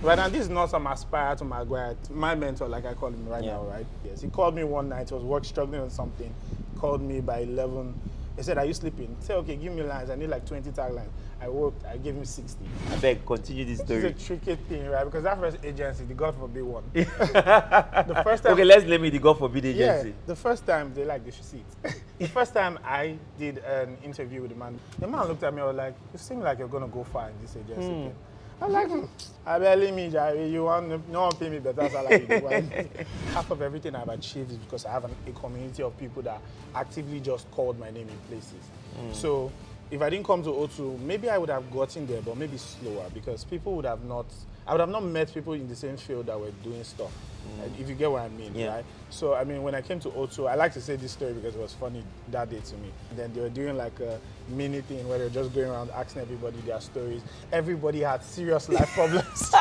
Right now, this is not some aspire to my mentor, like I call him right Yeah. now, right? Yes, he called me one night. He was struggling on something. He called me by 11. He said, "Are you sleeping?" I said, "Okay, give me lines. I need like 20 taglines." I gave him 60. I beg, continue this It's story. a tricky thing, right? Because that first agency, the God forbid one. The first time. Okay, let's let me the God forbid Yeah, agency. the first time they should see it. The first time I did an interview with the man looked at me. I was like, "You seem like you're gonna go far in this agency." I'm like, I barely me, Jerry. You want no one pay me better salary. Half of everything I've achieved is because I have a community of people that actively just called my name in places. So if I didn't come to O2, maybe I would have gotten there, but maybe slower because people would have not. I would have not met people in the same field that were doing stuff. If you get what I mean, Yeah. right? So I mean, when I came to O2, I like to say this story because it was funny that day to me. Then they were doing like a mini thing where they were just going around asking everybody their stories. Everybody had serious life problems.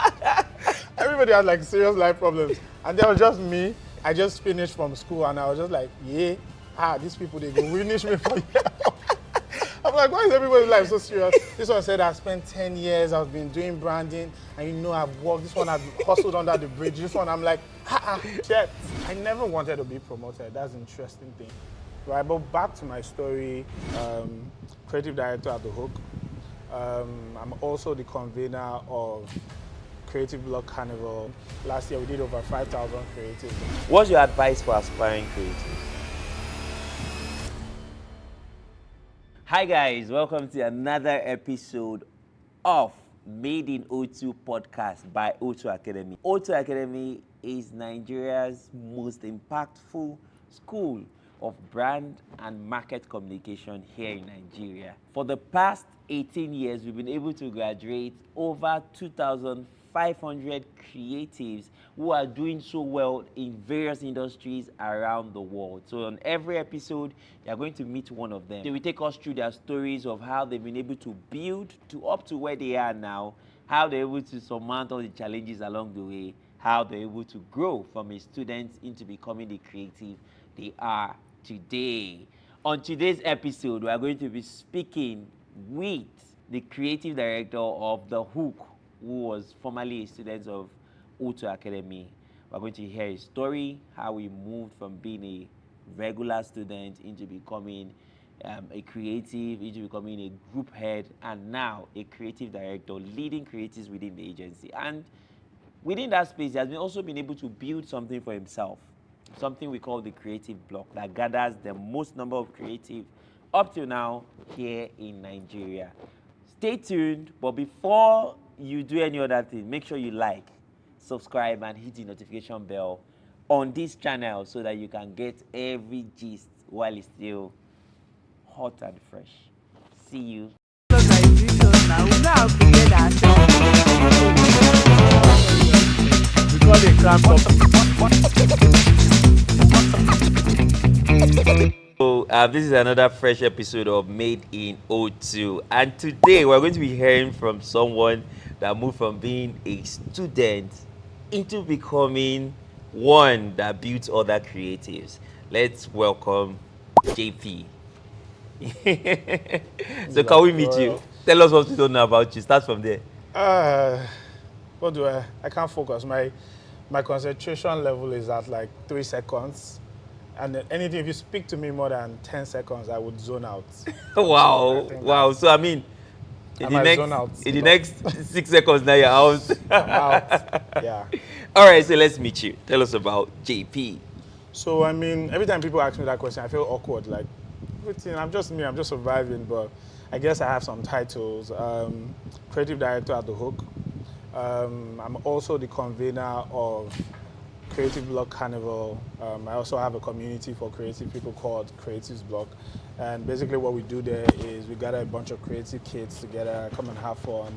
Everybody had like serious life problems, and there was just me. I just finished from school, and I was just like, yeah, these people they go finish me for you. I'm like, why is everybody's life so serious? This one said I spent 10 years, I've been doing branding, and you know I've worked. This one I've hustled under the bridge. This one I'm like, shit. I never wanted to be promoted. That's an interesting thing. Right, but back to my story, creative director at The Hook. I'm also the convener of Creative Bloc Carnival. Last year we did over 5,000 creatives. What's your advice for aspiring creatives? Hi guys, welcome to another episode of Made in O2 podcast by O2 Academy. O2 Academy is Nigeria's most impactful school of brand and market communication here in Nigeria. For the past 18 years, we've been able to graduate over 2,500 creatives who are doing so well in various industries around the world. So on every episode, you're going to meet one of them. They will take us through their stories of how they've been able to build to up to where they are now, how they're able to surmount all the challenges along the way, how they're able to grow from a student into becoming the creative they are today. On today's episode, we are going to be speaking with the creative director of The Hook, who was formerly a student of O2 Academy. We're going to hear his story, how he moved from being a regular student into becoming a creative, into becoming a group head, and now a creative director, leading creatives within the agency. And within that space, he has also been able to build something for himself, something we call the Creative Bloc, that gathers the most number of creative up till now here in Nigeria. Stay tuned, but before you do any other thing, make sure you like, subscribe, and hit the notification bell on this channel so that you can get every gist while it's still hot and fresh. See you. So this is another fresh episode of Made in O2, and today we're going to be hearing from someone that moved from being a student into becoming one that builds other creatives. Let's welcome JP. So can we meet you? Tell us what you don't know about you. Start from there. What do I can't focus. My concentration level is at like 3 seconds. And anything, if you speak to me more than 10 seconds, I would zone out. Wow, So wow. So I mean, in the next 6 seconds now you're out. I'm out. Yeah. All right, so let's meet you. Tell us about JP. So I mean, every time people ask me that question, I feel awkward. Like, everything, I'm just me. I'm just surviving. But I guess I have some titles. Creative director at The Hook. I'm also the convener of Creative Bloc Carnival. I also have a community for creative people called Creative Bloc. And basically what we do there is we gather a bunch of creative kids together, come and have fun,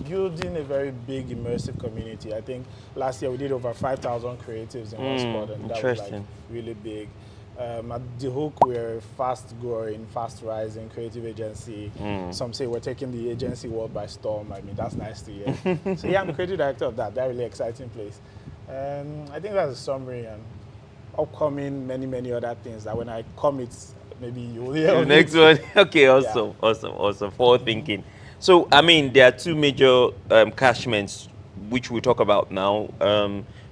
building a very big immersive community. I think last year we did over 5,000 creatives in one spot, and that was like really big. At The Hook, we're a fast-growing, fast-rising creative agency. Some say we're taking the agency world by storm. I mean, that's nice to hear. So yeah, I'm the creative director of that really exciting place. I think that's a summary, and upcoming many other things that when I come, maybe you'll hear. The next one. Okay, awesome, yeah. Awesome. Forward thinking. So, I mean, there are two major catchments which we'll talk about now,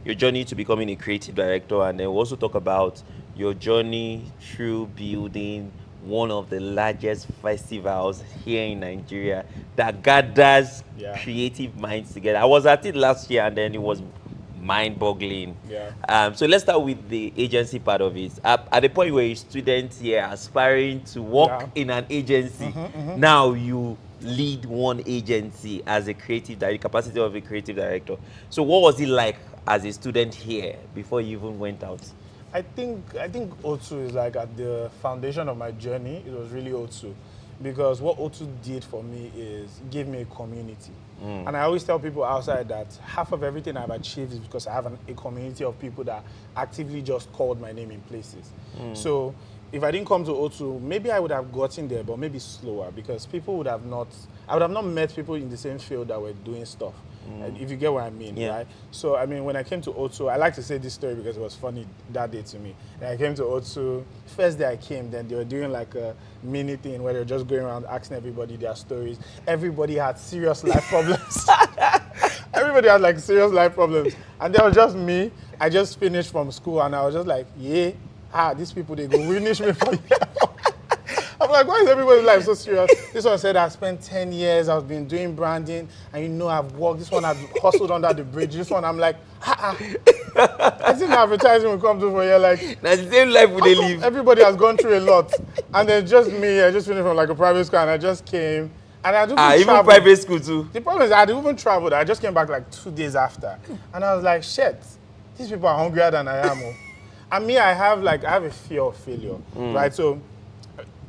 your journey to becoming a creative director, and then we'll also talk about your journey through building one of the largest festivals here in Nigeria that gathers Yeah. creative minds together. I was at it last year, and then it was mind-boggling. Yeah. So let's start with the agency part of it. At the point where you're a student here aspiring to work Yeah. in an agency, now you lead one agency as a creative director, capacity of a creative director. So what was it like as a student here before you even went out? I think O2 is like at the foundation of my journey. It was really O2, because what O2 did for me is give me a community. And I always tell people outside that half of everything I've achieved is because I have a community of people that actively just called my name in places. So if I didn't come to O2, maybe I would have gotten there, but maybe slower, because people would have not, I would have not met people in the same field that were doing stuff. If you get what I mean, Yeah. right? So, I mean, when I came to O2, I like to say this story because it was funny that day to me. And I came to O2, first day I came, then they were doing like a mini thing where they were just going around asking everybody their stories. Everybody had serious life problems. Everybody had like serious life problems. And there was just me. I just finished from school and I was just like, yeah, these people, they go finish me for years. I'm like, why is everybody's life so serious? This one said I spent 10 years, I've been doing branding, and you know I've worked. This one I've hustled under the bridge. This one I'm like, I think advertising will come through for you. Like, That's the same life they live. everybody has gone through a lot. And then just me, I just finished from like a private school and I just came. And I didn't Even travel. private school too. The problem is I didn't even travel. I just came back like 2 days after. And I was like, shit, these people are hungrier than I am. And me, I have a fear of failure, right? So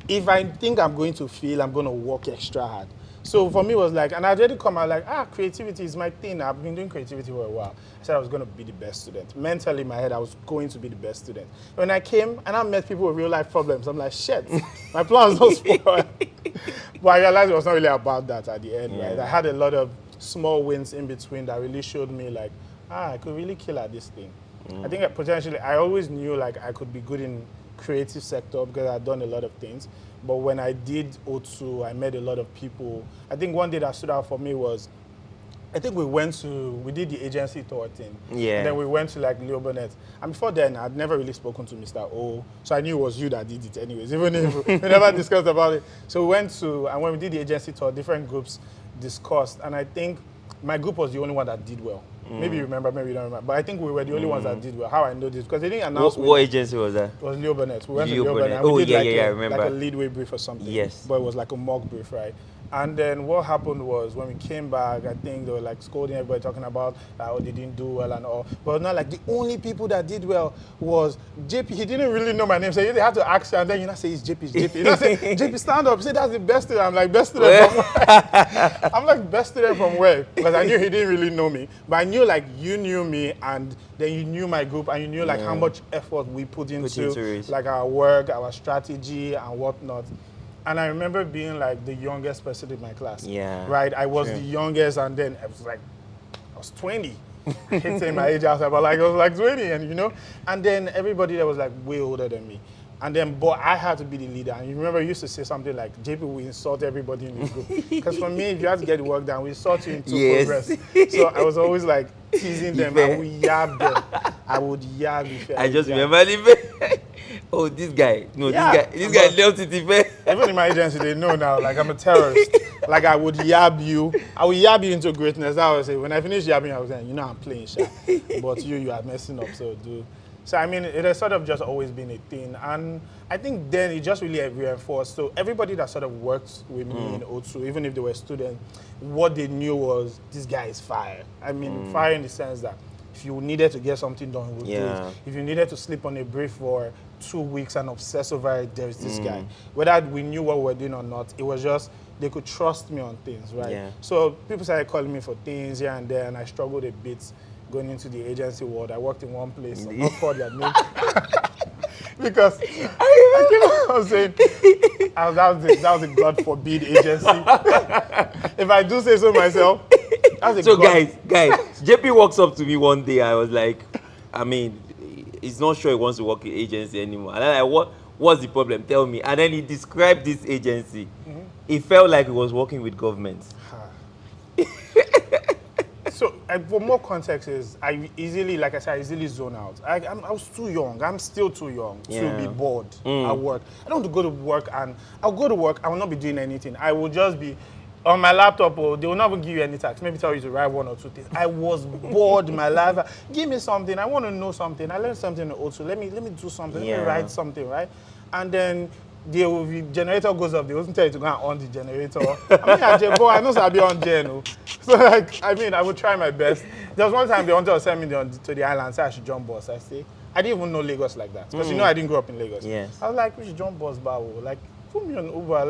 if I think I'm going to fail, I'm going to work extra hard. So for me, it was like, and I already come out like, creativity is my thing. I've been doing creativity for a while. I said I was going to be the best student. Mentally, in my head, I was going to be the best student. When I came and I met people with real life problems, I'm like, shit, my plans don't spoil. But I realized it was not really about that at the end, right? I had a lot of small wins in between that really showed me like, I could really kill at this thing. I think that potentially, I always knew like I could be good in creative sector because I'd done a lot of things. But when I did O2, I met a lot of people. I think one day that stood out for me was, I think we did the agency tour thing. Yeah. And then we went to like Leo Burnett. And before then, I'd never really spoken to Mr. O. So I knew it was you that did it anyways, even if we never discussed about it. So we went to, and when we did the agency tour, different groups discussed. And I think my group was the only one that did well. Maybe you remember, maybe you don't remember. But I think we were the only ones that did well. How I know this, because they didn't announce. What agency was that? It was Leo Burnett. We went Leo to Leo Burnett. Burnett. And we did I remember. like a leadway brief or something. Yes. But it was like a mock brief, right? And then what happened was when we came back, I think they were like scolding everybody, talking about how they didn't do well and all. But not like the only people that did well was JP. He didn't really know my name, so they had to ask you, and then say it's JP, it's JP. You know, say JP, stand up. Say that's the best student. I'm like, best student from where? I'm like, best student from where? Because I knew he didn't really know me, but I knew like you knew me, and then you knew my group, and you knew like how much effort we put into like our work, our strategy, and whatnot. And I remember being like the youngest person in my class. Yeah. Right? I was the youngest, and then I was 20. I hate saying my age outside, but like I was like 20, and you know? And then everybody that was like way older than me. And then, but I had to be the leader. And you remember, you used to say something like, JP, we insult everybody in the group. Because for me, if you had to get the work done, we insult you into progress. So I was always like teasing them. I would yab them. I would yab if I just remember the oh, this guy. No, this guy left it Ife. Even in my agency, they know now, like I'm a terrorist. Like I would yab you. I would yab you into greatness. I would say, when I finish yabbing, I was saying, you know, I'm playing shy. But you are messing up, so do. So, I mean, it has sort of just always been a thing. And I think then it just really reinforced. So everybody that sort of worked with me in O2, even if they were students, what they knew was this guy is fire. I mean, fire in the sense that if you needed to get something done, he would do it. If you needed to sleep on a brief for 2 weeks and obsess over it, there's this guy. Whether we knew what we were doing or not, it was just, they could trust me on things, right? Yeah. So people started calling me for things here and there, and I struggled a bit going into the agency world. I worked in one place, so I'm not called their name. Because I keep on saying, that was a God forbid agency. If I do say so myself, that's a so God. guys, JP walks up to me one day. I was like, I mean, he's not sure he wants to work in agency anymore. And I'm like, what's the problem? Tell me. And then he described this agency. It felt like he was working with government. So for more context is, I easily, like I said, I easily zone out. I was too young. I'm still too young to be bored at work. I don't want to go to work and I'll go to work. I will not be doing anything. I will just be on my laptop, or they will not even give you any tasks. Maybe tell you to write 1 or 2 things. I was bored my life. Give me something. I want to know something. I learned something also. Let me do something. Let me write something, right? And then the generator goes off. They won't tell you to go and on the generator. I know I'll be on gen. So like, I would try my best. There was one time they wanted to send me to the island, say I should jump bus. I say, I didn't even know Lagos like that. Because I didn't grow up in Lagos. Yes. I was like, we should jump bus, Bawo. Like, put me on Uber,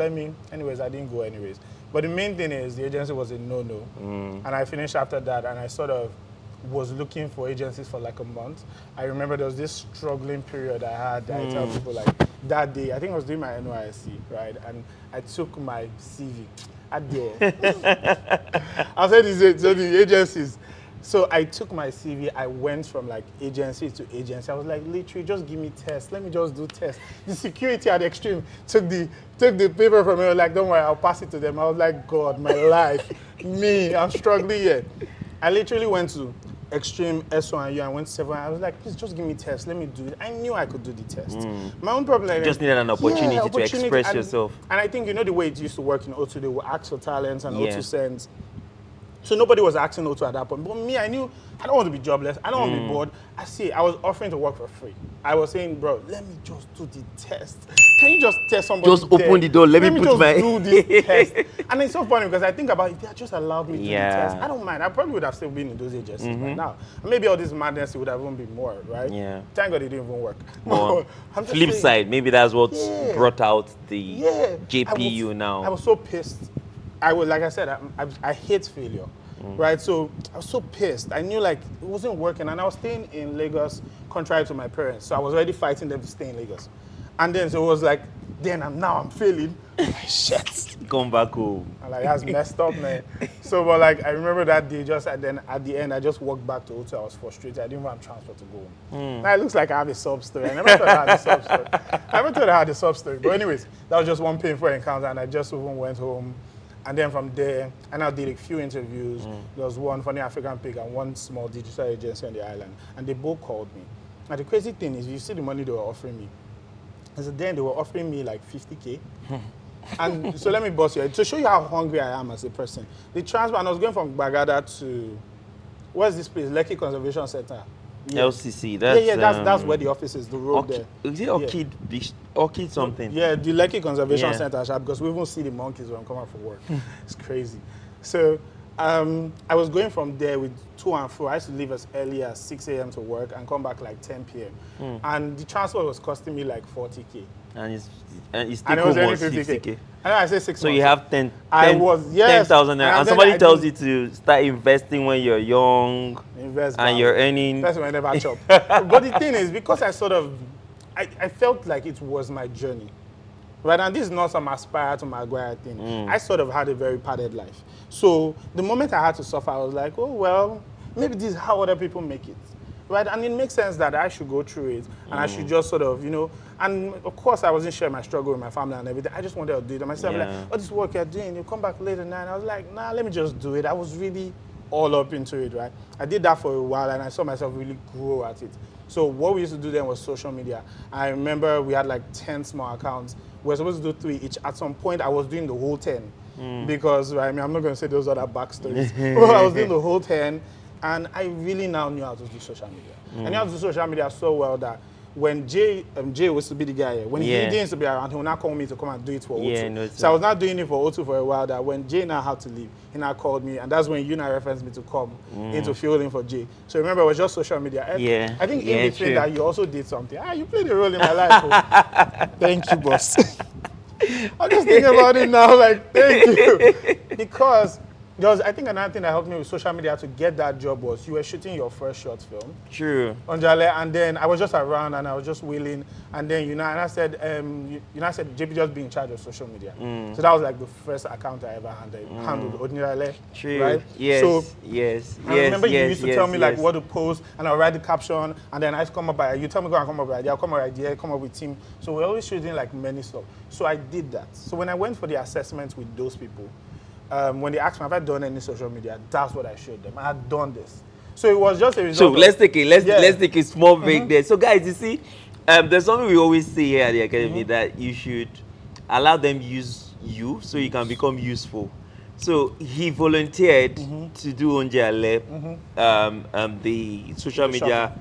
anyways, I didn't go anyways. But the main thing is the agency was a no-no. And I finished after that, and I sort of was looking for agencies for like a month. I remember there was this struggling period I had. I tell people like that day, I think I was doing my NYSC, right? And I took my CV. I said the agencies. So I took my CV, I went from like agency to agency. I was like, literally, just give me tests. Let me just do tests. The security at Extreme took the paper from me. Like, don't worry, I'll pass it to them. I was like, God, my life, me, I'm struggling here. I literally went to Extreme, S1U, I went to 7. I was like, please just give me tests. Let me do it. I knew I could do the test. My own problem. You just needed an opportunity to express yourself. And I think the way it used to work in O2, they would ask for talents and O2 sends. So nobody was asking O2 at that point. But me, I knew I don't want to be jobless. I don't want to be bored. I was offering to work for free. I was saying, bro, let me just do the test. Can you just test somebody? Just open the door. Let me just my... do this test. And it's so funny because I think about if they had just allowed me to do the test, I don't mind. I probably would have still been in those agencies right now. And maybe all this madness would have even been more, right? Yeah. Thank God it didn't even work. Well, flip side, maybe that's what brought out the JPU now. I was so pissed. Like I said, I hate failure. Right, so I was so pissed. I knew like it wasn't working, and I was staying in Lagos contrary to my parents. So I was already fighting them to stay in Lagos. And then so it was like, I'm failing. Shit. Come back home. And like that's messed up, man. So but like I remember that day, then at the end I just walked back to hotel. I was frustrated. I didn't even have transport to go home. Now it looks like I have a sub story. I never thought I had a sub story. I never thought I had a sub story. But anyways, that was just one painful encounter, and I just even went home. And then from there, I now did a few interviews. There was one for the African Pig and one small digital agency on the island. And they both called me. And the crazy thing is, you see the money they were offering me. And so then they were offering me like 50K. And so let me bust you. To show you how hungry I am as a person. The transfer, and I was going from Bagada to, where's this place? Lekki Conservation Center. LCC. That's where the office is, the road there. Is it Orchid? Orchid something? Yeah, the Lekki Conservation Center, because we even see the monkeys when I'm coming for work. It's crazy. So I was going from there with 2 and 4. I used to leave as early as 6 a.m. to work and come back like 10 p.m. And the transport was costing me like 40K. And it's take home was 50K. I say 6 So months. you have 10,000 and somebody tells you to start investing when you're young. Invest and you're earning. That's when I never chop. But the thing is, because I felt like it was my journey. Right, and this is not some aspire to Maguire thing. I sort of had a very padded life. So the moment I had to suffer, I was like, oh, well, maybe this is how other people make it. Right, and it makes sense that I should go through it, and I should just sort of, and of course I wasn't sharing my struggle with my family and everything. I just wanted to do it. And myself, like, oh, this work you're doing, you come back later night. I was like, nah, let me just do it. I was really all up into it, right? I did that for a while, and I saw myself really grow at it. So what we used to do then was social media. I remember we had like 10 small accounts. We were supposed to do 3 each. At some point, I was doing the whole 10 because, I'm not going to say those other backstories. But I was doing the whole 10, and I really now knew how to do social media. I knew how to do social media so well that when Jay was to be the guy, when he didn't to be around, he would not call me to come and do it for O2. So I was not doing it for O2 for a while. That when Jay now had to leave, he now called me, and that's when you now referenced me to come into fielding for Jay. So remember, it was just social media. I think in between that, you also did something. You played a role in my life. Oh. Thank you, boss. I'm just thinking about it now, like, thank you. Because I think another thing that helped me with social media to get that job was you were shooting your first short film. True. On Jale, and then I was just around and I was just willing, and then and I said, I said, JP just be in charge of social media. So that was like the first account I ever handled. Ordinarily, true. Right? Yes. So, yes. I remember you used to tell me like what to post, and I'll write the caption, and then I come up by you tell me go and come up with idea, I'll come up with idea, come up with team. So we're always shooting like many stuff. So I did that. So when I went for the assessment with those people, when they asked me, have I done any social media? That's what I showed them. I had done this. So it was just a So result. let's take a small break there. So guys, you see, there's something we always say here at the academy that you should allow them use you so you can become useful. So he volunteered to do Onjale, the social media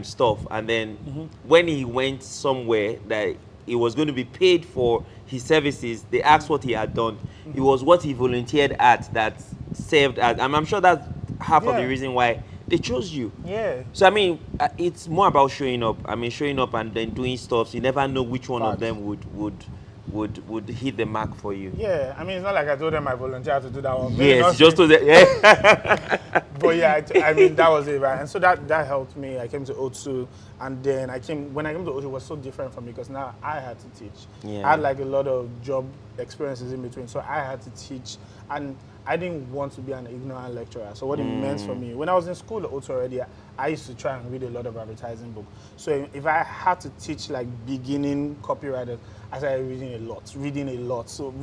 stuff, and then when he went somewhere that he was going to be paid for his services, they asked what he had done. It was what he volunteered at that served as, and I'm sure that's half of the reason why they chose you. Yeah. So I mean, it's more about showing up. I mean, showing up and then doing stuff. So you never know which one of them would hit the mark for you. Yeah, I mean, it's not like I told them I volunteered to do that one. Yes, just to the, yeah. But yeah, I mean, that was it, right? And so that helped me. I came to O2, and then when I came to O2, it was so different for me because now I had to teach. Yeah. I had like a lot of job experiences in between, so I had to teach, and I didn't want to be an ignorant lecturer. So what it meant for me, when I was in school at O2 already, I used to try and read a lot of advertising books. So if I had to teach like beginning copywriters, I started reading a lot. So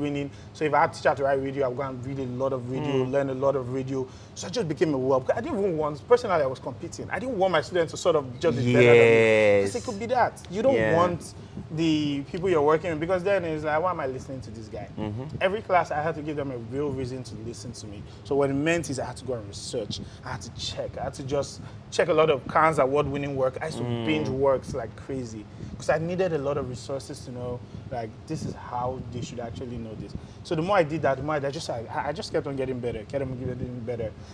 if I had to teach how to write radio, I would go and read a lot of radio, learn a lot of radio. So I just became a web. I didn't even want, personally I was competing. I didn't want my students to sort of just be better than me. Because it could be that. You don't want the people you're working with, because then it's like, why am I listening to this guy? Every class I had to give them a real reason to listen to me. So what it meant is I had to go and research. I had to check. I had to just check a lot of Khan's award-winning work. I used to binge works like crazy because I needed a lot of resources to know, like, this is how they should actually know this. So the more I did that, the more I just kept on getting better,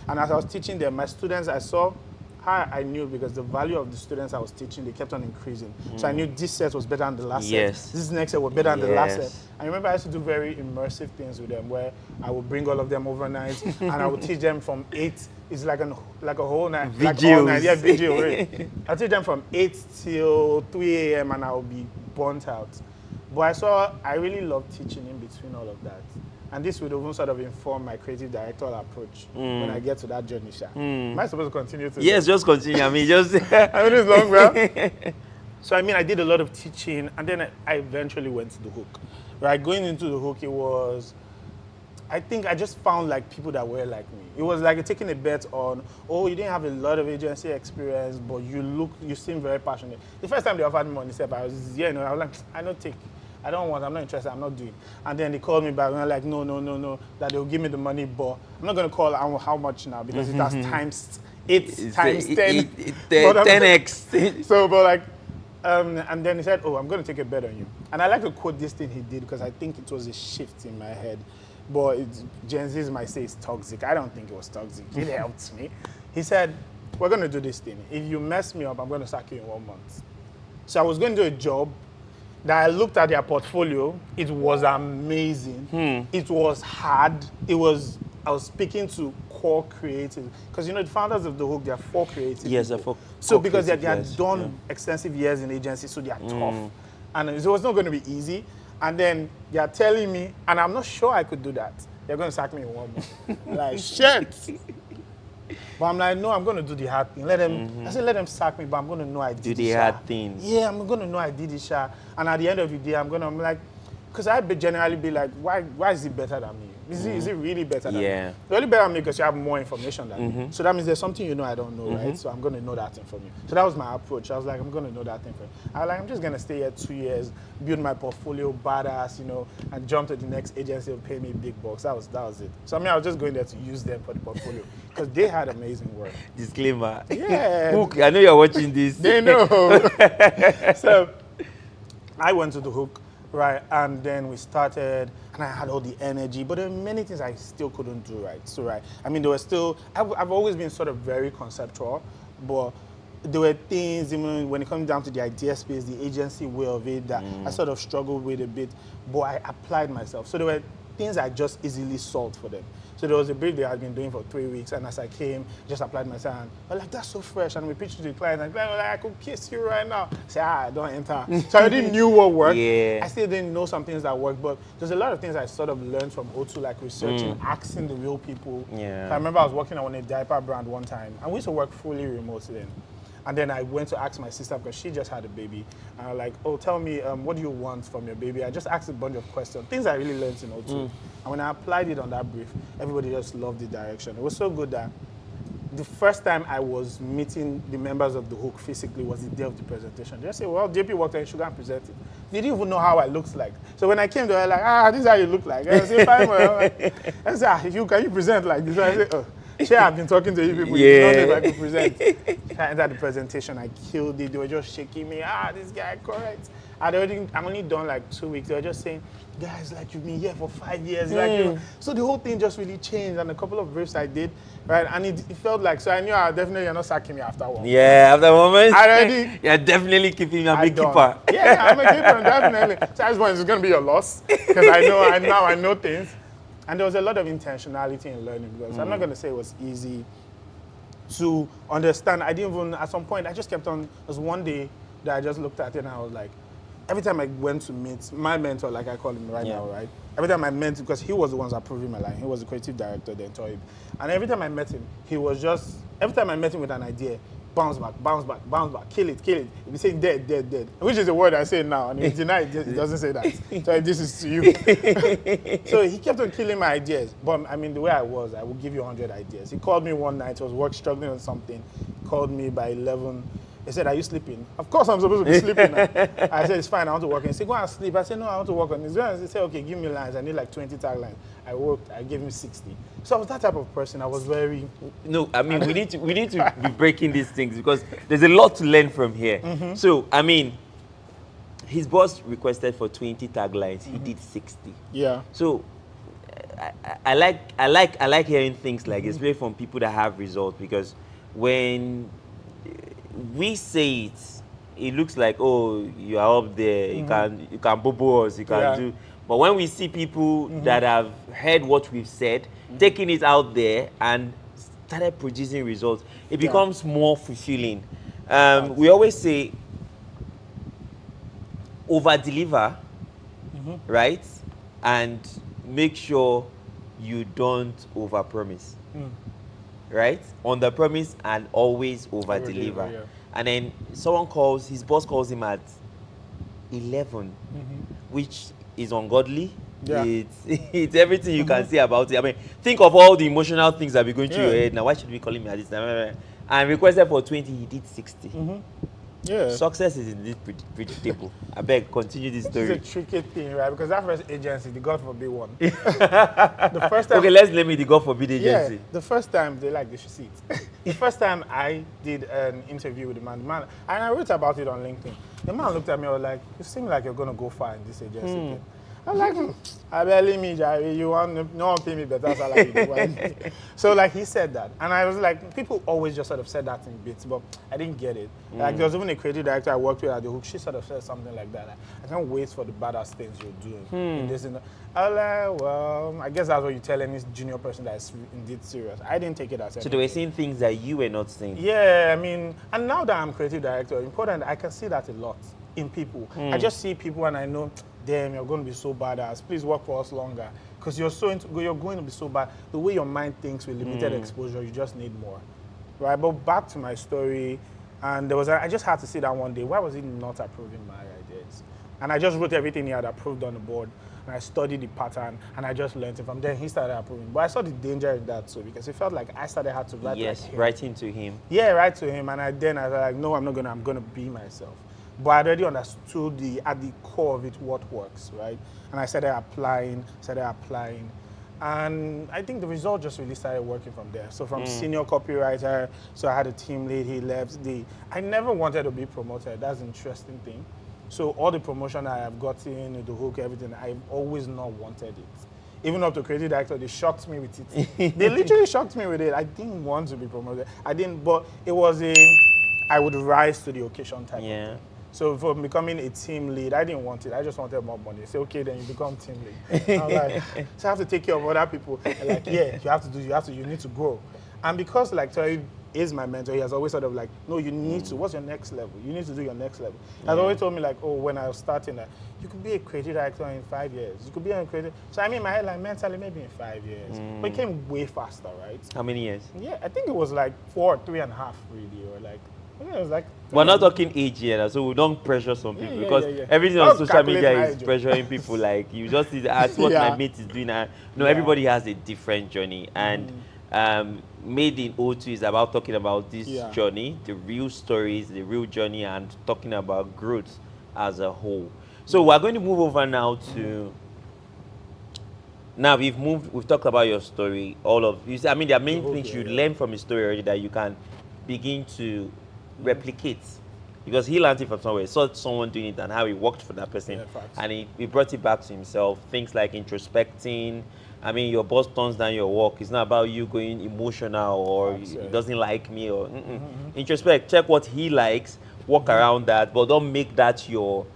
And as I was teaching them, my students, I saw how I knew, because the value of the students I was teaching, they kept on increasing. So I knew this set was better than the last set. This next set was better than the last set. I remember I used to do very immersive things with them where I would bring all of them overnight and I would teach them from 8, it's like a whole night. Videos. Like all night, yeah, video, right? I teach them from 8 till 3 a.m. and I would be burnt out. But I really loved teaching in between all of that. And this would even sort of inform my creative directorial approach when I get to that journey. Am I supposed to continue to Yes, just continue. I mean, just... I mean, it's long, bro. So, I mean, I did a lot of teaching, and then I eventually went to the hook. Right, going into the hook, it was... I think I just found like people that were like me. It was like taking a bet on, oh, you didn't have a lot of agency experience, but you seem very passionate. The first time they offered me money, I was like, I don't take. I don't want, I'm not interested, I'm not doing. And then they called me back and they're like, no, that they'll give me the money, but I'm not going to call how much now because it has times 8 times 10. 10x. So, but like, and then he said, oh, I'm going to take a bet on you. And I like to quote this thing he did because I think it was a shift in my head. But Gen Zs might say it's toxic. I don't think it was toxic. It helped me. He said, we're going to do this thing. If you mess me up, I'm going to sack you in 1 month. So I was going to do a job that I looked at their portfolio. It was amazing. It was hard. I was speaking to core creatives. Because, the founders of The Hook, they are 4 creatives. Yes, they're 4. So because they had done extensive years in agency, so they are tough. And it was not going to be easy. And then they are telling me, and I'm not sure I could do that. They're going to sack me in 1 month. Like, shit. But I'm like, no, I'm going to do the hard thing. I said, let them sack me, but I'm going to know I did it. Do the hard things. Yeah, I'm going to know I did it, and at the end of the day, I'm like, because I'd generally be like, why is it better than me? Is it really better than me? It's really better than me because you have more information than me. So that means there's something I don't know, right? So I'm going to know that thing from you. So that was my approach. I was like, I'm going to know that thing from you. I was like, I'm just going to stay here 2 years, build my portfolio, badass, and jump to the next agency and pay me big bucks. That was it. So I was just going there to use them for the portfolio because they had amazing work. Disclaimer. Yeah. Hook, I know you're watching this. They know. So I went to the Hook. Right, and then we started, and I had all the energy, but there were many things I still couldn't do right. So, I mean, there were still, I've always been sort of very conceptual, but there were things, even when it comes down to the idea space, the agency way of it, that I sort of struggled with a bit, but I applied myself. So there were things I just easily solved for them. So there was a brief they had been doing for 3 weeks, and as I came, just applied myself, and they're like, that's so fresh, and we pitched to the client, and the client was like, I could kiss you right now. I said, don't enter. So I already knew what worked. I still didn't know some things that worked, but there's a lot of things I sort of learned from O2, like researching, asking the real people. So I remember I was working on a diaper brand one time, and we used to work fully remote then. And then I went to ask my sister because she just had a baby. And I was like, oh, tell me, what do you want from your baby? I just asked a bunch of questions, things I really learned in O2. And when I applied it on that brief, everybody just loved the direction. It was so good that the first time I was meeting the members of the Hook physically was the day of the presentation. They just say, well, JP walked in, sugar and presented. They didn't even know how I looked like. So when I came, they were like, this is how you look like. I said, fine, well. I said, can you present like this? I said, oh. Sure, I've been talking to you people. You don't know if I could present. I entered the presentation, I killed it. They were just shaking me. This guy, correct. I'm only done like 2 weeks. They were just saying, guys, like you've been here for 5 years. Like, you know. So the whole thing just really changed. And a couple of briefs I did, right? And it felt like, so I knew you're not sacking me after one. Yeah, after a moment. You're definitely keeping me a big keeper. Yeah, I'm a keeper, definitely. So at this point, it's going to be your loss. Because I know things. And there was a lot of intentionality in learning because I'm not going to say it was easy to understand. I didn't even, at some point, I just kept on, there was one day that I just looked at it and I was like, every time I went to meet my mentor, like I call him right now, right? Every time I met him, because he was the one approving my line, he was the creative director then, Toib. And every time I met him, he was just, every time I met him with an idea, bounce back, kill it. He'd be saying dead, which is a word I say now, and he denied it, he doesn't say that. So this is to you. So he kept on killing my ideas. But I mean, the way I would give you 100 ideas. He called me one night, I was struggling on something, he called me by 11. He said, are you sleeping? Of course I'm supposed to be sleeping now. I said, it's fine, I want to work on it. He said, go and sleep. I said, no, I want to work on this. He said, okay, give me lines. I need like 20 taglines. I worked, I gave him 60. So I was that type of person. I was very... No, I mean, we need to be breaking these things because there's a lot to learn from here. So, I mean, his boss requested for 20 taglines. He did 60. Yeah. So, I like hearing things like this, especially from people that have results, because when we say it looks like, oh, you are up there, you can bobo us, you can do. But when we see people that have heard what we've said, taking it out there and started producing results, it becomes more fulfilling. We always say, over-deliver, right? And make sure you don't over-promise. Right? On the promise and always over-deliver. Yeah. And then his boss calls him at 11, which is ungodly. Yeah. It's everything you can say about it. I mean, think of all the emotional things that be going through your head. Now, why should we call him at this time? And requested for 20, he did 60. Yeah. Success is indeed predictable. I beg, continue this story. It's a tricky thing, right? Because that first agency, the God forbid one. The first time. Okay, let's name it the God forbid agency. Yeah, the first time they should see it. The first time I did an interview with the man, and I wrote about it on LinkedIn. The man looked at me and was like, you seem like you're going to go far in this agency. I'm like, I barely me, Jerry. You want no one pay me better salary. So like he said that, and I was like, people always just sort of said that in bits, but I didn't get it. Like there was even a creative director I worked with at the Hook. She sort of said something like that. I can't wait for the badass things you're doing. In this, I was like, well, I guess that's what you tell any junior person that is indeed serious. I didn't take it as. So they were saying things that you were not saying. Yeah, I mean, and now that I'm creative director, important, I can see that a lot in people. I just see people and I know, damn, you're going to be so badass. Please work for us longer. Because you're going to be so bad. The way your mind thinks with limited exposure, you just need more. Right? But back to my story, and I just had to sit down one day. Why was he not approving my ideas? And I just wrote everything he had approved on the board. And I studied the pattern, and I just learned it from there. He started approving. But I saw the danger in that too, because it felt like I started had to write like him. Writing to him. Yeah, write to him. And I was like, no, I'm going to be myself. But I already understood at the core of it what works, right? And I started applying. And I think the result just really started working from there. So from senior copywriter, so I had a team lead, he left. I never wanted to be promoted. That's an interesting thing. So all the promotion I have gotten, the Hook, everything, I've always not wanted it. Even up to creative director, they shocked me with it. They literally shocked me with it. I didn't want to be promoted. But it was I would rise to the occasion type of thing. So for becoming a team lead, I didn't want it. I just wanted more money. Say, okay, then you become team lead. I'm like, so I have to take care of other people. And like, yeah, you need to grow. And because like Terry is my mentor, he has always sort of like, no, you need to. What's your next level? You need to do your next level. He has always told me like, oh, when I was starting that, you could be a creative director in 5 years. You could be a creative. So I mean, my head like mentally maybe in 5 years. But it came way faster, right? How many years? Yeah, I think it was like 4, 3.5 really, or like Yeah, it was like. We're not talking age here, so we don't pressure some people because everything on Don't social calculate media my is age. pressuring people. Like you just see that's what my mate is doing. No, everybody has a different journey, and Made in O2 is about talking about this journey, the real stories, the real journey, and talking about growth as a whole. So we're going to move over now to. Now we've talked about your story, all of you. I mean, there are many things you learn from a story already that you can begin to replicate. Because he learned it from somewhere, saw someone doing it and how it worked for that person. And he brought it back to himself. Things like introspecting. I mean, your boss turns down your work. It's not about you going emotional or he doesn't like me or introspect. Check what he likes. Work around that, but don't make that your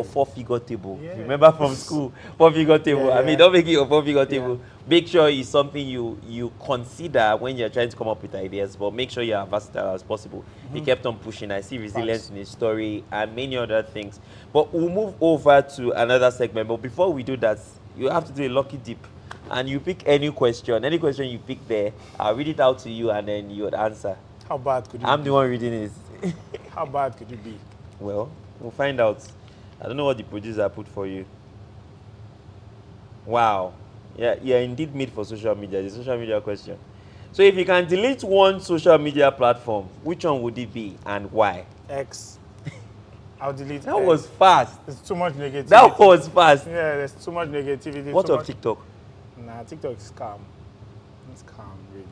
four-figure table. Remember from school, four-figure table. I mean, don't make it your four-figure table. Make sure it's something you consider when you're trying to come up with ideas, but make sure you're as versatile as possible. He kept on pushing. I see resilience in his story and many other things. But we'll move over to another segment. But before we do that, you have to do a lucky dip. And you pick any question you pick there, I'll read it out to you and then you would answer. How bad could it be? I'm the one reading it. How bad could it be? Well, we'll find out. I don't know what the producer put for you. Wow. Yeah, indeed made for social media. The social media question. So if you can delete one social media platform, which one would it be and why? X. I'll delete That X. was fast. There's too much negativity. That was fast. Yeah, there's too much negativity. What of TikTok? Nah, TikTok is calm. It's calm, really.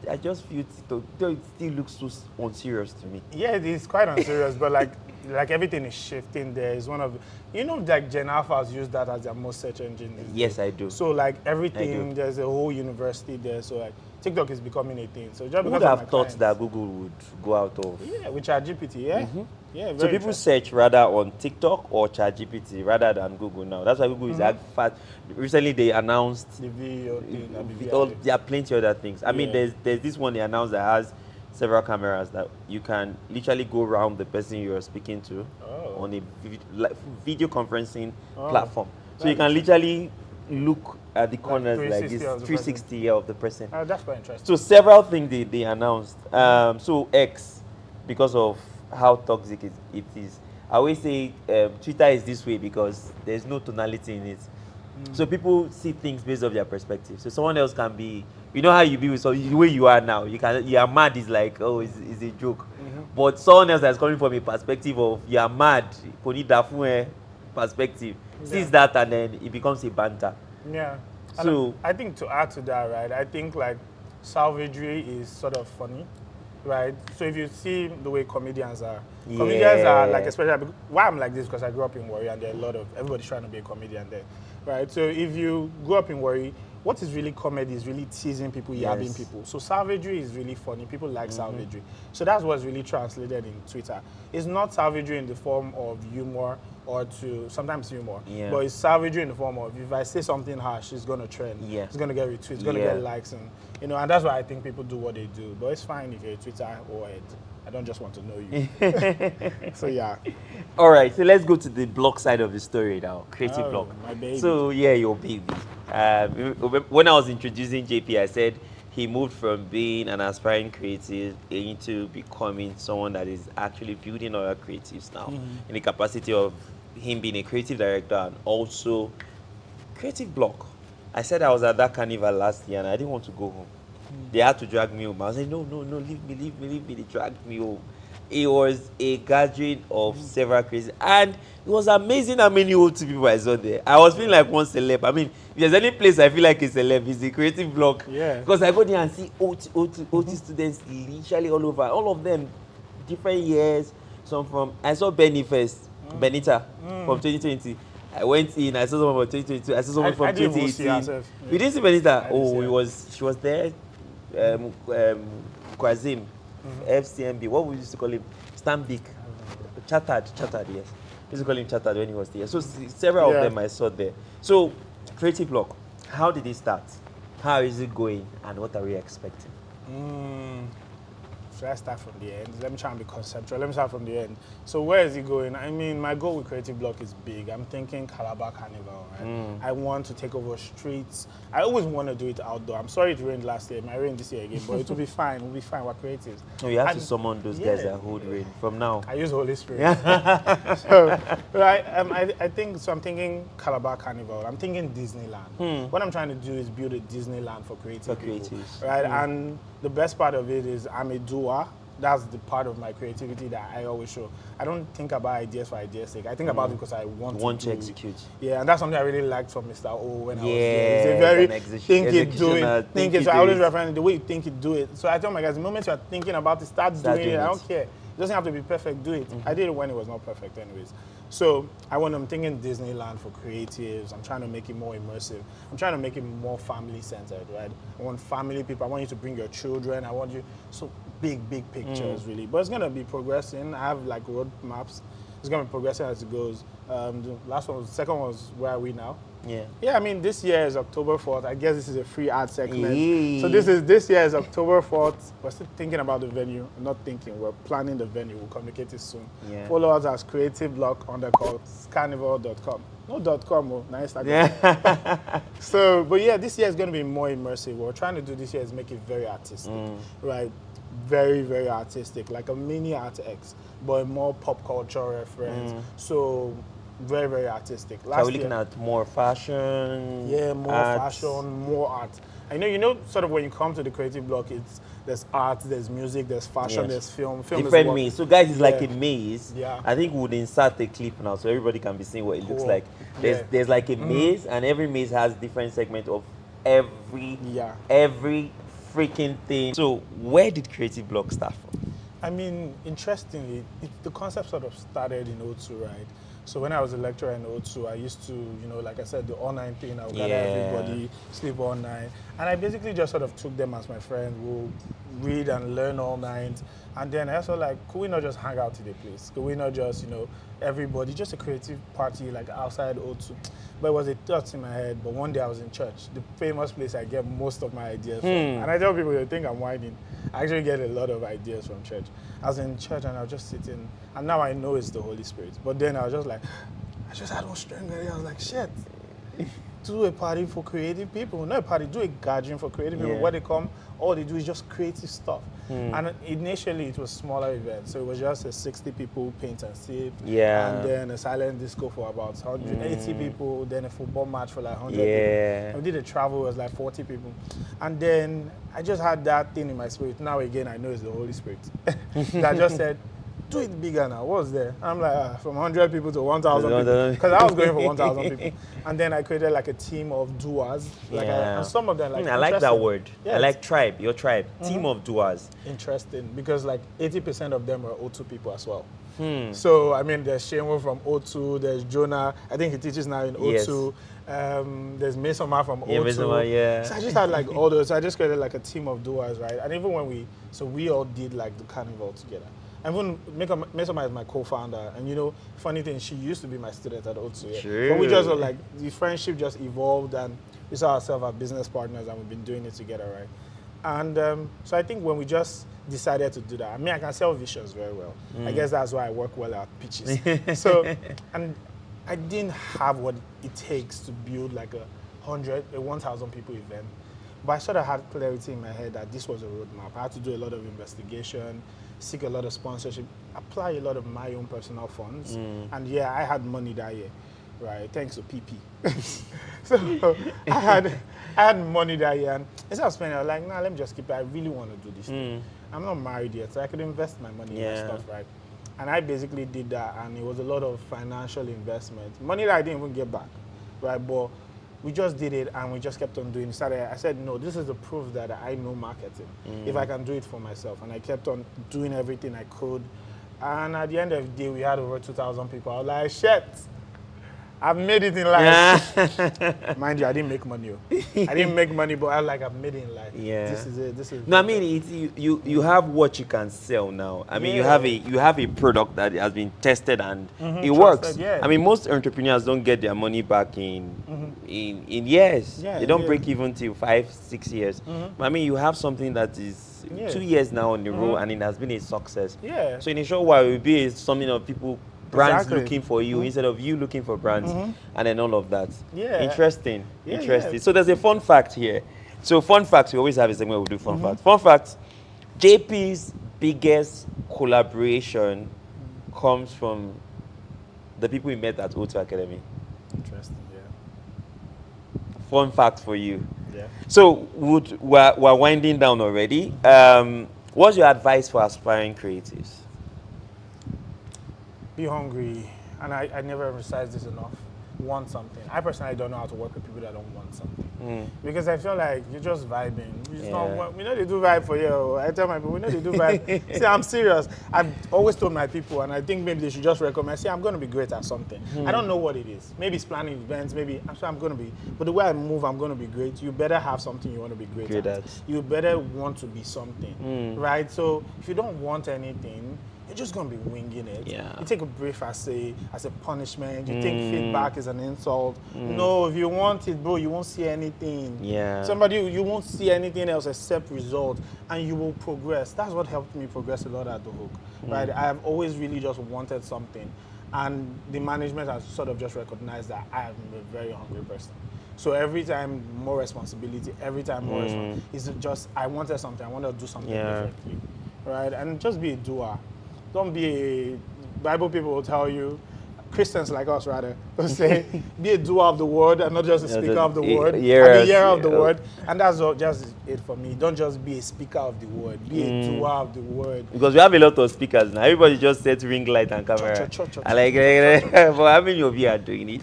I just feel TikTok it still looks so unserious to me. Yeah, it is quite unserious, but like everything is shifting there. It's one of like Gen Alphas use that as their most search engine. Yes, I do. So like everything, there's a whole university there. So like TikTok is becoming a thing. So just who would have thought that Google would go out of? Yeah, with ChatGPT, yeah. Yeah, so people search rather on TikTok or ChatGPT rather than Google now. That's why Google is that fast. Recently they announced the video thing. There are plenty of other things. I mean, there's this one they announced that has several cameras that you can literally go around the person you're speaking to on a video conferencing platform. So you can literally look at the corners like this 360 of the person. That's quite interesting. So several things they announced. So X, because of how toxic it is. I always say Twitter is this way because there's no tonality in it. So people see things based off their perspective. So someone else can be, how you be with the way you are now. You are mad is like, oh, it's a joke. But someone else that's coming from a perspective of you are mad, perspective, sees that and then it becomes a banter. Yeah. So I think to add to that, right, I think like salvagery is sort of funny. Right, so if you see the way comedians are like, especially why I'm like this because I grew up in Warri and there are a lot of everybody's trying to be a comedian there, right? So if you grew up in Warri, what is really comedy is really teasing people, yabbing people. So salvagery is really funny. People like salvagery. So that's what's really translated in Twitter. It's not salvagery in the form of humor or sometimes humor, but it's salvagery in the form of if I say something harsh, it's gonna trend. It's gonna get retweets, it's gonna get likes, and and that's why I think people do what they do. But it's fine if you're a Twitter or I don't just want to know you. So yeah. All right, so let's go to the blog side of the story now. Creative Bloc. My baby. So your baby. When I was introducing JP, I said he moved from being an aspiring creative into becoming someone that is actually building other creatives now in the capacity of him being a creative director and also Creative Bloc. I said I was at that carnival last year and I didn't want to go home. They had to drag me home. I was like, no, leave me. They dragged me home. It was a gathering of several creatives. And it was amazing how many old people I saw there. I was feeling like one celeb. I mean, if there's any place I feel like a celeb, it's the Creative Bloc. Yeah. Because I go there and see OT students literally all over. All of them, different years. I saw Benita from 2020. I went in, I saw someone from 2022, I saw someone from 2018. We didn't see Benita. She was there. Kwazim, FCMB, what we used to call him? Stambik. Chattered, yes. We used to call him Chattered when he was there. So several of them I saw there. So, Creative Bloc, how did it start? How is it going? And what are we expecting? should I start from the end? Let me try and be conceptual. Let me start from the end. So where is it going? I mean, my goal with Creative Bloc is big. I'm thinking Calabar Carnival, right? I want to take over streets. I always want to do it outdoor. I'm sorry it rained last year. It might rain this year again, but it will be fine. We'll be fine. We're creatives. So you have to summon those guys that hold rain from now. I use Holy Spirit. So, right, I think, so I'm thinking Calabar Carnival. I'm thinking Disneyland. What I'm trying to do is build a Disneyland for creative people, right? And the best part of it is I'm a doer. That's the part of my creativity that I always show. I don't think about ideas for ideas' sake. I think about it because I want to execute. Yeah, and that's something I really liked from Mr. O when I was there. He's a very think it, do it, think it. So I always refer the way you think it, do it. So I tell my guys, the moment you are thinking about it, start doing it. I don't care. It doesn't have to be perfect, do it. I did it when it was not perfect anyways. So I'm thinking Disneyland for creatives. I'm trying to make it more immersive. I'm trying to make it more family-centered, right? I want family people. I want you to bring your children. I want you, so big pictures, really. But it's going to be progressing. I have like road maps. It's going to be progressing as it goes. The second one was Where Are We Now? Yeah, I mean, this year is October 4th. I guess this is a free ad segment. So this year is October 4th. We're still thinking about the venue. Not thinking, we're planning the venue. We'll communicate it soon. Follow us as Creative Bloc _carnival.com. No .com, oh, nice. So, but yeah, this year is going to be more immersive. What we're trying to do this year is make it very artistic, right? Very artistic, like a mini ArtX, but a more pop culture reference. So very artistic. So we're looking at more fashion. Yeah, more fashion, more art. I know, sort of when you come to the Creative Bloc, there's art, there's music, there's fashion, there's film. Different maze. So guys, it's like a maze. Yeah. I think we would insert a clip now so everybody can be seeing what it looks like. There's like a maze, and every maze has different segment of every freaking thing. So where did Creative Bloc start from? I mean, interestingly, the concept sort of started in O2, right? So when I was a lecturer in O2, I used to, like I said, the all-night thing. I would gather everybody, sleep all night. And I basically just sort of took them as my friend. We'll read and learn all night. And then I also like, could we not just hang out to the place? Could we not just, everybody, just a creative party like outside O2? But it was a thought in my head. But one day I was in church, the famous place I get most of my ideas from. And I tell people, they think I'm whining. I actually get a lot of ideas from church. I was in church and I was just sitting, and now I know it's the Holy Spirit. But then I was just like, I just had one strength idea. I was like, shit, do a party for creative people. Not a party, do a gathering for creative people. Where they come, all they do is just creative stuff. And initially it was smaller events. So it was just a 60 people paint and sip. And then a silent disco for about 180 people. Then a football match for like 100 people. And we did a travel, it was like 40 people. And then I just had that thing in my spirit. Now again, I know it's the Holy Spirit. That just said, do it bigger now. What's there? I'm like, from 100 people to 1,000 people. Because I was going for 1,000 people. And then I created like a team of doers. And some of them like, I like that word. I like tribe, your tribe. Team of doers. Interesting. Because like 80% of them are O2 people as well. So, I mean, there's Sheamu from O2. There's Jonah. I think he teaches now in O2. There's Mesoma from O2. So I just had like all those. I just created like a team of doers, right? And even when we all did like the carnival together. And even Mesoma is my co-founder, and funny thing, she used to be my student at O2. But we just were like, the friendship just evolved, and we saw ourselves as business partners, and we've been doing it together, right? And so I think when we just decided to do that, I mean, I can sell visions very well. I guess that's why I work well at pitches. And I didn't have what it takes to build like a 1,000 people event. But I sort of had clarity in my head that this was a roadmap. I had to do a lot of investigation, seek a lot of sponsorship, apply a lot of my own personal funds. And yeah, I had money that year, right? Thanks to PP. So I had money that year, and instead of spending, I was like, nah, let me just keep it. I really want to do this thing. I'm not married yet, so I could invest my money in that stuff, right? And I basically did that, and it was a lot of financial investment. Money that I didn't even get back, right? But we just did it, and we just kept on doing it. I said, no, this is the proof that I know marketing, if I can do it for myself. And I kept on doing everything I could. And at the end of the day, we had over 2,000 people. I was like, shit, I've made it in life. Mind you, I didn't make money. I didn't make money, but I've made it in life. This is it. This is. No, I mean, you have what you can sell now. I mean, you have a product that has been tested and it works. I mean, most entrepreneurs don't get their money back in years. They don't break even till 5-6 years. But I mean, you have something that is months, Yeah. 2 years now on the road, and it has been a success. Yeah. So in a short while, it will be something of people, brands Exactly. looking for you instead of you looking for brands, and then all of that. Yeah. Interesting. Yeah, Interesting. yeah. So there's a fun fact here. So fun facts, we always have a segment where we do fun facts. Fun facts, JP's biggest collaboration comes from the people we met at O2 Academy. Interesting, yeah. Fun fact for you. Yeah. So we're winding down already. What's your advice for aspiring creatives? Be hungry. And I never emphasize this enough. Want something. I personally don't know how to work with people that don't want something. Because I feel like you're just vibing. You just don't want, we know they do vibe for you. I tell my people, we know they do vibe. See, I'm serious. I've always told my people, and I think maybe they should just recommend, see, I'm going to be great at something. I don't know what it is. Maybe it's planning events, maybe I'm sure I'm going to be, but the way I move, I'm going to be great. You better have something you want to be great at. You better want to be something, right? So if you don't want anything, you're just gonna be winging it. Yeah. You take a brief as a punishment. You take feedback as an insult. No, if you want it, bro, you won't see anything. Yeah. You won't see anything else except result, and you will progress. That's what helped me progress a lot at the Hook. Right? I have always really just wanted something, and the management has sort of just recognized that I am a very hungry person. So every time more responsibility, every time more responsibility. It's just I wanted something. I wanted to do something differently, right? And just be a doer. Don't be a, Bible people will tell you, Christians like us rather, will say, be a doer of the word and not just a speaker of the word. Be a hearer of the word. And that's just it for me. Don't just be a speaker of the word. Be a doer of the word. Because we have a lot of speakers now. Everybody just set ring light and camera. I like it. But how many of you are doing it?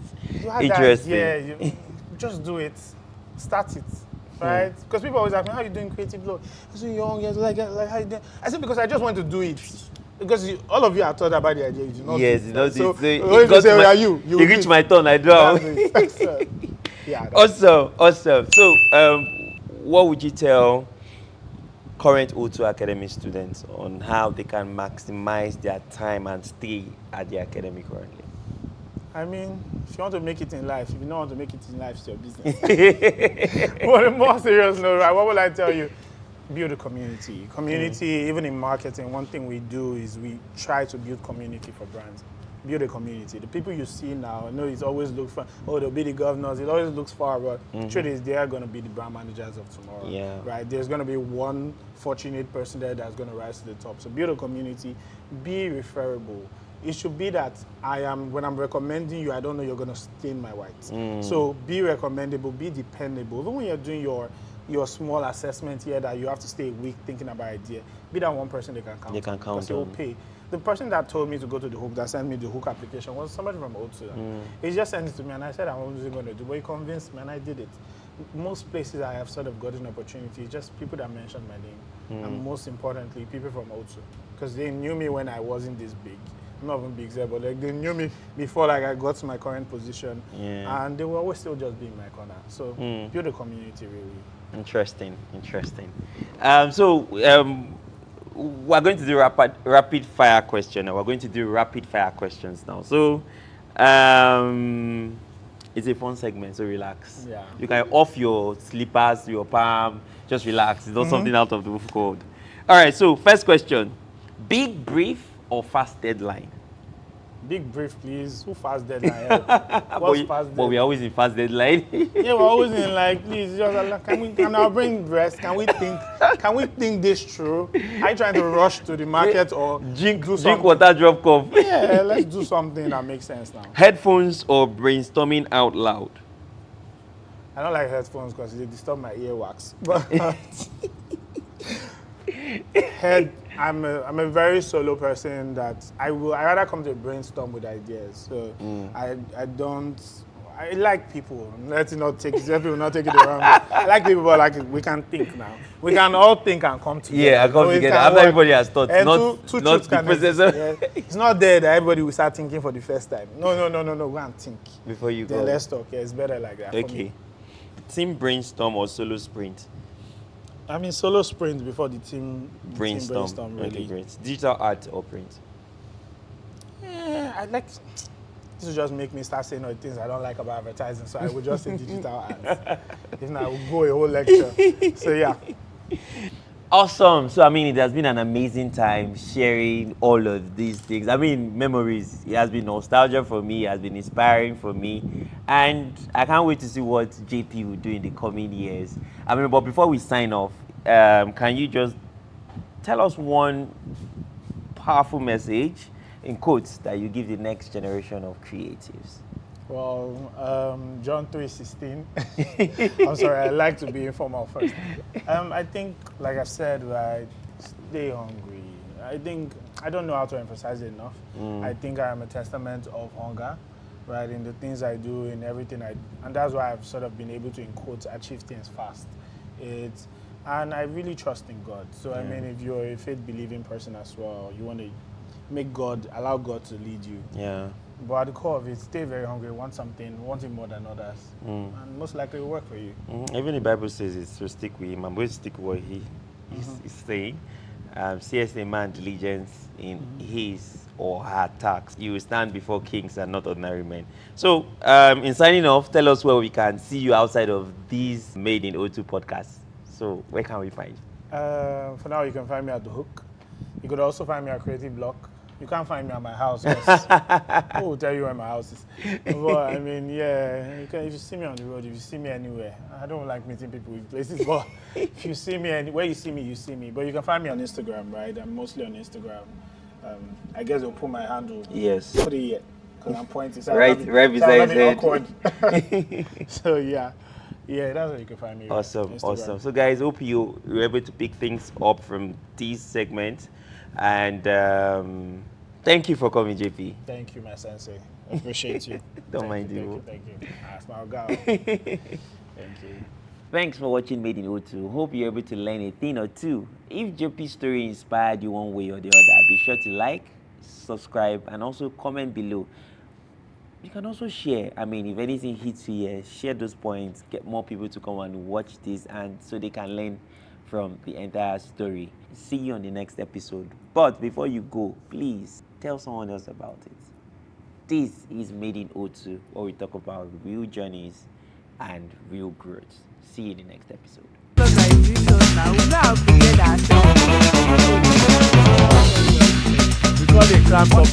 Interesting. Yeah, just do it. Start it. Right? Because people always ask me, how are you doing Creative Bloc? I'm so young, like how you doing? I said, because I just want to do it. Because all of you are thought about the idea. You do not so you reach my turn, I draw. Yeah. Awesome. So, what would you tell current O2 Academy students on how they can maximize their time and stay at the academy currently? I mean, if you want to make it in life, if you don't want to make it in life, it's your business. But on a more serious note, right, what will I tell you? Build a community. Even in marketing, one thing we do is we try to build community for brands. Build a community. The people you see now, I know it always looks for, they'll be the governors. It always looks far, but the truth is they are going to be the brand managers of tomorrow. Yeah. Right? There's going to be one fortunate person there that's going to rise to the top. So build a community. Be referable. It should be that when I'm recommending you, I don't know you're going to stain my whites. So be recommendable, be dependable. Even when you're doing your small assessment here that you have to stay a week thinking about idea, be that one person they can count. They can count on. Because they will pay. The person that told me to go to the Hook, that sent me the Hook application, was somebody from O2. He just sent it to me, and I said I wasn't going to do, but he convinced me, and I did it. Most places I have sort of gotten opportunity, just people that mentioned my name, and most importantly, people from O2, because they knew me when I wasn't this big. I'm not even big, but like they knew me before I got to my current position, and they were always still just be in my corner. So build a community, really. Interesting. We're going to do rapid fire question. We're going to do rapid fire questions now. So it's a fun segment, so relax. Yeah. You can off your slippers, your palm, just relax. It's not something out of the code. All right, so first question. Big brief or fast deadline? Big brief, please. Who fast deadline? What's fast deadline? But we're always in fast deadline. Yeah, we're always in like, please, just can our brain rest? Can we think this through? Are you trying to rush to the market or drink water, drop cup? Yeah, let's do something that makes sense now. Headphones or brainstorming out loud? I don't like headphones because they disturb my earwax. But I'm a very solo person that I rather come to a brainstorm with ideas. So I like people. Let's not take people not take it the wrong way. I like people, but like we can think now. We can all think and come together. Yeah, come together. After everybody has thought, and not two the processor. Yeah. It's not there that everybody will start thinking for the first time. No. Go and think Before you then go. let's talk. Yeah, it's better like that. Okay. Team brainstorm or solo sprint? I mean, solo sprint before the team Brainstorm. really. Okay, great. Digital art or print? Yeah, I like. This will just make me start saying all the things I don't like about advertising, so I will just say digital ads. If not, I will go a whole lecture. So yeah. Awesome. So, I mean, it has been an amazing time sharing all of these things. I mean, memories. It has been nostalgia for me. It has been inspiring for me. And I can't wait to see what JP will do in the coming years. I mean, but before we sign off, can you just tell us one powerful message in quotes that you give the next generation of creatives? Well, John 3:16. I'm sorry, I like to be informal first. I think, like I said, right, stay hungry. I don't know how to emphasize it enough. I think I am a testament of hunger, right, in the things I do, in everything and that's why I've sort of been able to, in quotes, achieve things fast. And I really trust in God. So, I mean, if you're a faith-believing person as well, you want to allow God to lead you. Yeah. But at the core of it, stay very hungry, want it more than others, and most likely it will work for you. Even the Bible says it's to stick with him. I'm going to stick with what he is saying. Seest a man diligence in his or her task, you will stand before kings and not ordinary men. So, in signing off, tell us where we can see you outside of these Made in O2 podcasts. So, where can we find you? For now, you can find me at The Hook. You could also find me at Creative Bloc. You can't find me at my house. Who will tell you where my house is? But I mean, yeah, if you see me on the road, if you see me anywhere, I don't like meeting people with places, but if you see me where you see me. But you can find me on Instagram, right? I'm mostly on Instagram. I guess they'll put my handle. Yes. Put it yet, because I'm pointing. So right beside his head. Awkward. So yeah, that's where you can find me. Awesome, Instagram. awesome. So guys, hope you were able to pick things up from this segment. And thank you for coming, JP. Thank you, my sensei. I appreciate you. Don't mind you. Thank you. Smile girl. Thank you. Thanks for watching Made in O2. Hope you're able to learn a thing or two. If JP's story inspired you one way or the other, be sure to like, subscribe, and also comment below. You can also share. I mean, if anything hits you here, share those points. Get more people to come and watch this, and so they can learn from the entire story. See you on the next episode. But before you go, please tell someone else about it. This is Made in O2, where we talk about real journeys and real growth. See you in the next episode. Before they cramp up.